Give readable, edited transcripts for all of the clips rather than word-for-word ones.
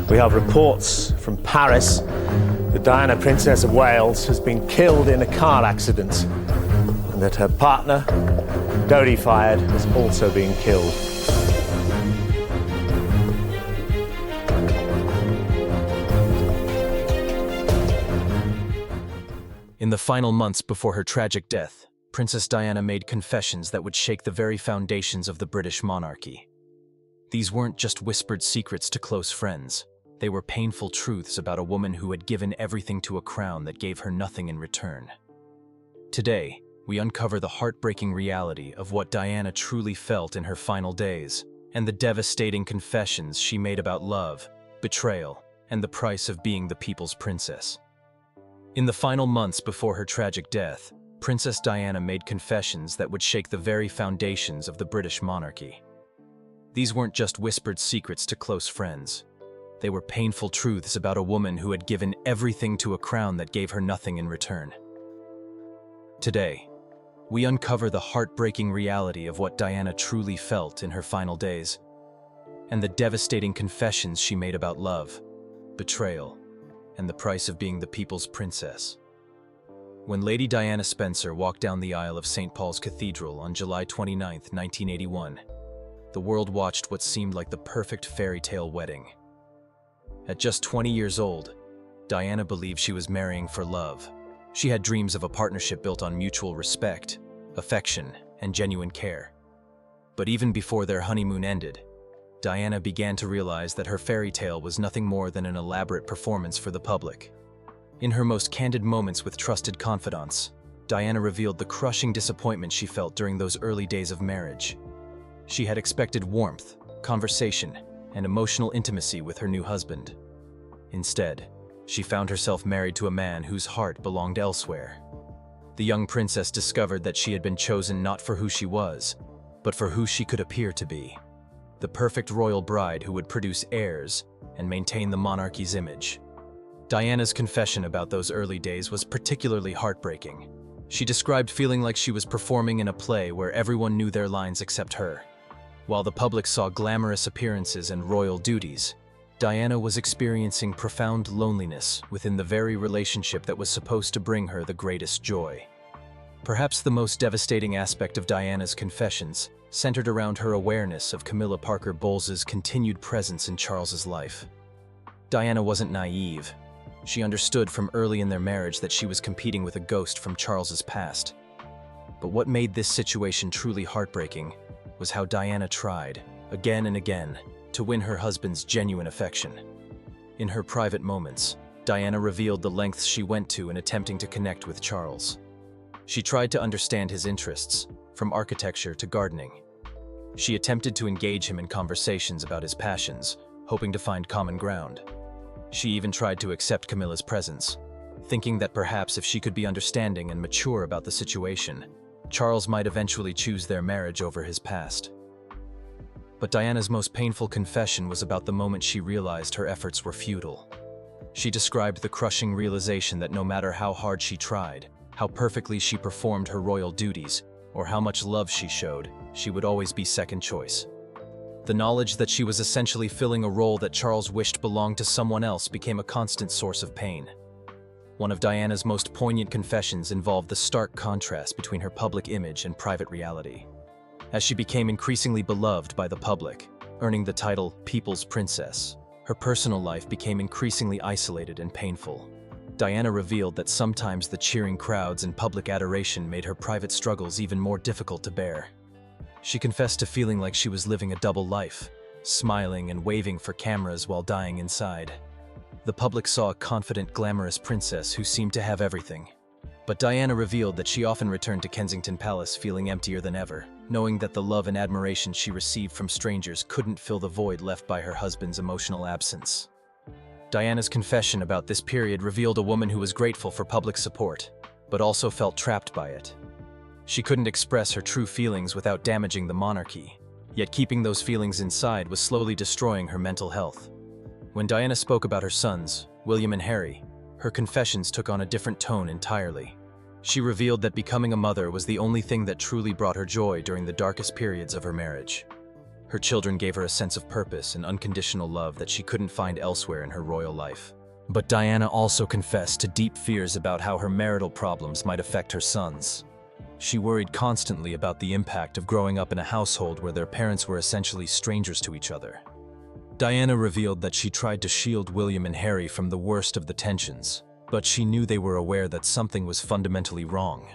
We have reports from Paris that Diana, Princess of Wales, has been killed in a car accident, and that her partner, Dodi Fayed, has also been killed. In the final months before her tragic death, Princess Diana made confessions that would shake the very foundations of the British monarchy. These weren't just whispered secrets to close friends. They were painful truths about a woman who had given everything to a crown that gave her nothing in return. Today, we uncover the heartbreaking reality of what Diana truly felt in her final days, and the devastating confessions she made about love, betrayal, and the price of being the people's princess. In the final months before her tragic death, Princess Diana made confessions that would shake the very foundations of the British monarchy. These weren't just whispered secrets to close friends. They were painful truths about a woman who had given everything to a crown that gave her nothing in return. Today, we uncover the heartbreaking reality of what Diana truly felt in her final days, and the devastating confessions she made about love, betrayal, and the price of being the people's princess. When Lady Diana Spencer walked down the aisle of St. Paul's Cathedral on July 29, 1981, the world watched what seemed like the perfect fairy tale wedding. At just 20 years old, Diana believed she was marrying for love. She had dreams of a partnership built on mutual respect, affection, and genuine care. But even before their honeymoon ended, Diana began to realize that her fairy tale was nothing more than an elaborate performance for the public. In her most candid moments with trusted confidants, Diana revealed the crushing disappointment she felt during those early days of marriage. She had expected warmth, conversation, and emotional intimacy with her new husband. Instead, she found herself married to a man whose heart belonged elsewhere. The young princess discovered that she had been chosen not for who she was, but for who she could appear to be. The perfect royal bride who would produce heirs and maintain the monarchy's image. Diana's confession about those early days was particularly heartbreaking. She described feeling like she was performing in a play where everyone knew their lines except her. While the public saw glamorous appearances and royal duties, Diana was experiencing profound loneliness within the very relationship that was supposed to bring her the greatest joy. Perhaps the most devastating aspect of Diana's confessions centered around her awareness of Camilla Parker Bowles's continued presence in Charles's life. Diana wasn't naive. She understood from early in their marriage that she was competing with a ghost from Charles's past. But what made this situation truly heartbreaking was how Diana tried, again and again, to win her husband's genuine affection. In her private moments, Diana revealed the lengths she went to in attempting to connect with Charles. She tried to understand his interests, from architecture to gardening. She attempted to engage him in conversations about his passions, hoping to find common ground. She even tried to accept Camilla's presence, thinking that perhaps if she could be understanding and mature about the situation, Charles might eventually choose their marriage over his past. But Diana's most painful confession was about the moment she realized her efforts were futile. She described the crushing realization that no matter how hard she tried, how perfectly she performed her royal duties, or how much love she showed, she would always be second choice. The knowledge that she was essentially filling a role that Charles wished belonged to someone else became a constant source of pain. One of Diana's most poignant confessions involved the stark contrast between her public image and private reality. As she became increasingly beloved by the public, earning the title People's Princess, her personal life became increasingly isolated and painful. Diana revealed that sometimes the cheering crowds and public adoration made her private struggles even more difficult to bear. She confessed to feeling like she was living a double life, smiling and waving for cameras while dying inside. The public saw a confident, glamorous princess who seemed to have everything. But Diana revealed that she often returned to Kensington Palace feeling emptier than ever, knowing that the love and admiration she received from strangers couldn't fill the void left by her husband's emotional absence. Diana's confession about this period revealed a woman who was grateful for public support, but also felt trapped by it. She couldn't express her true feelings without damaging the monarchy, yet keeping those feelings inside was slowly destroying her mental health. When Diana spoke about her sons, William and Harry, her confessions took on a different tone entirely. She revealed that becoming a mother was the only thing that truly brought her joy during the darkest periods of her marriage. Her children gave her a sense of purpose and unconditional love that she couldn't find elsewhere in her royal life. But Diana also confessed to deep fears about how her marital problems might affect her sons. She worried constantly about the impact of growing up in a household where their parents were essentially strangers to each other. Diana revealed that she tried to shield William and Harry from the worst of the tensions, but she knew they were aware that something was fundamentally wrong.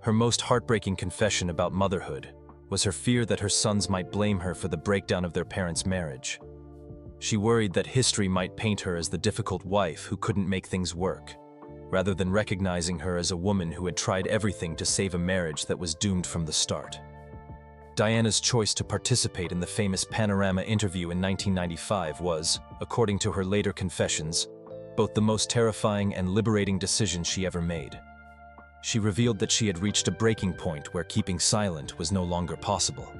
Her most heartbreaking confession about motherhood was her fear that her sons might blame her for the breakdown of their parents' marriage. She worried that history might paint her as the difficult wife who couldn't make things work, rather than recognizing her as a woman who had tried everything to save a marriage that was doomed from the start. Diana's choice to participate in the famous Panorama interview in 1995 was, according to her later confessions, both the most terrifying and liberating decision she ever made. She revealed that she had reached a breaking point where keeping silent was no longer possible.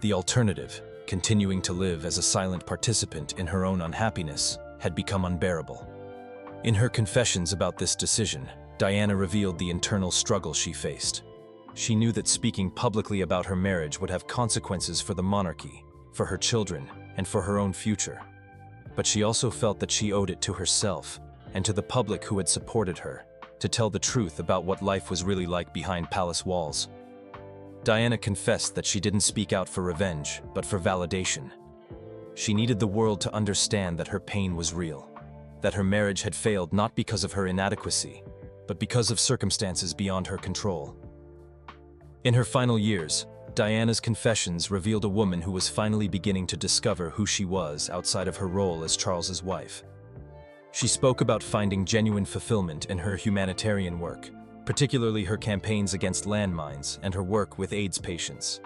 The alternative, continuing to live as a silent participant in her own unhappiness, had become unbearable. In her confessions about this decision, Diana revealed the internal struggle she faced. She knew that speaking publicly about her marriage would have consequences for the monarchy, for her children, and for her own future. But she also felt that she owed it to herself, and to the public who had supported her, to tell the truth about what life was really like behind palace walls. Diana confessed that she didn't speak out for revenge, but for validation. She needed the world to understand that her pain was real, that her marriage had failed not because of her inadequacy, but because of circumstances beyond her control. In her final years, Diana's confessions revealed a woman who was finally beginning to discover who she was outside of her role as Charles's wife. She spoke about finding genuine fulfillment in her humanitarian work, particularly her campaigns against landmines and her work with AIDS patients.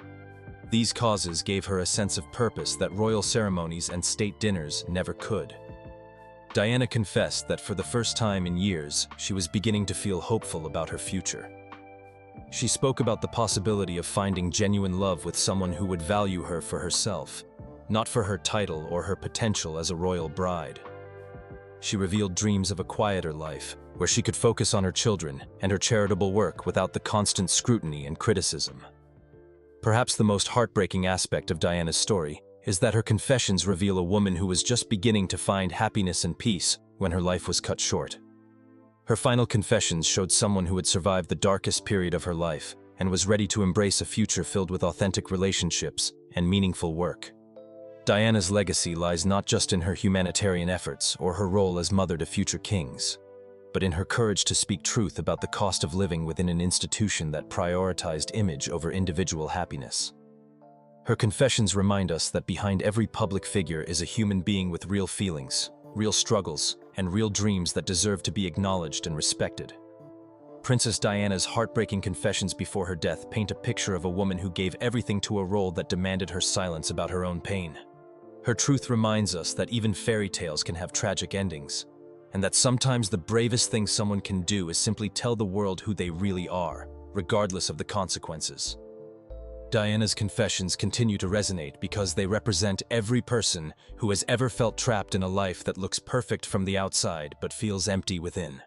These causes gave her a sense of purpose that royal ceremonies and state dinners never could. Diana confessed that for the first time in years, she was beginning to feel hopeful about her future. She spoke about the possibility of finding genuine love with someone who would value her for herself, not for her title or her potential as a royal bride. She revealed dreams of a quieter life, where she could focus on her children and her charitable work without the constant scrutiny and criticism. Perhaps the most heartbreaking aspect of Diana's story is that her confessions reveal a woman who was just beginning to find happiness and peace when her life was cut short. Her final confessions showed someone who had survived the darkest period of her life and was ready to embrace a future filled with authentic relationships and meaningful work. Diana's legacy lies not just in her humanitarian efforts or her role as mother to future kings, but in her courage to speak truth about the cost of living within an institution that prioritized image over individual happiness. Her confessions remind us that behind every public figure is a human being with real feelings, real struggles, and real dreams that deserve to be acknowledged and respected. Princess Diana's heartbreaking confessions before her death paint a picture of a woman who gave everything to a role that demanded her silence about her own pain. Her truth reminds us that even fairy tales can have tragic endings, and that sometimes the bravest thing someone can do is simply tell the world who they really are, regardless of the consequences. Diana's confessions continue to resonate because they represent every person who has ever felt trapped in a life that looks perfect from the outside but feels empty within.